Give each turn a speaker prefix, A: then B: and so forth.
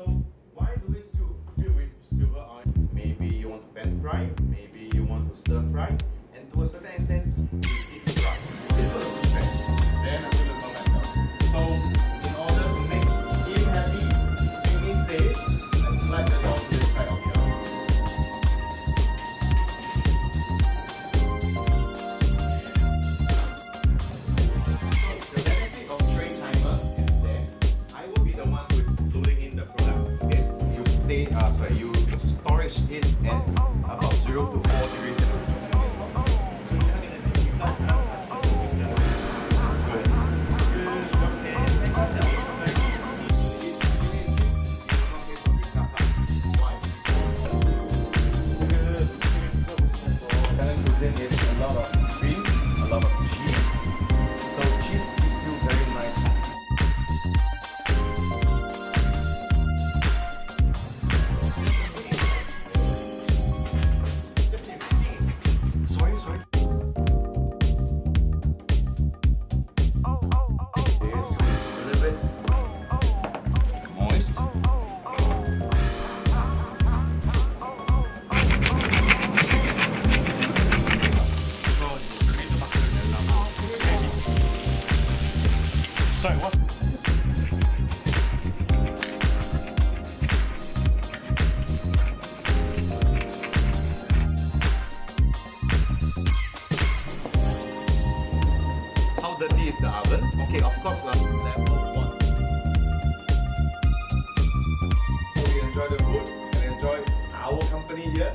A: So why do we still fill with silver oil? Maybe you want to pan fry, maybe you want to stir fry, and to a certain extent, deep fry. This is the best. Then I'm gonna know myself. So in order to make him happy, make me safe, I slide the dog to this side of here. So the benefit of tray timer is there. I will be the one who is loading in the product. Okay, you storage it at about 0 to 4 degrees centigrade. Is a lot of cream, a lot of cheese. So cheese gives you very nice. Sorry. This is a little bit moist. Sorry, what? How dirty is the oven? Okay, of course, level 1. Hope you enjoy the food and enjoy our company here.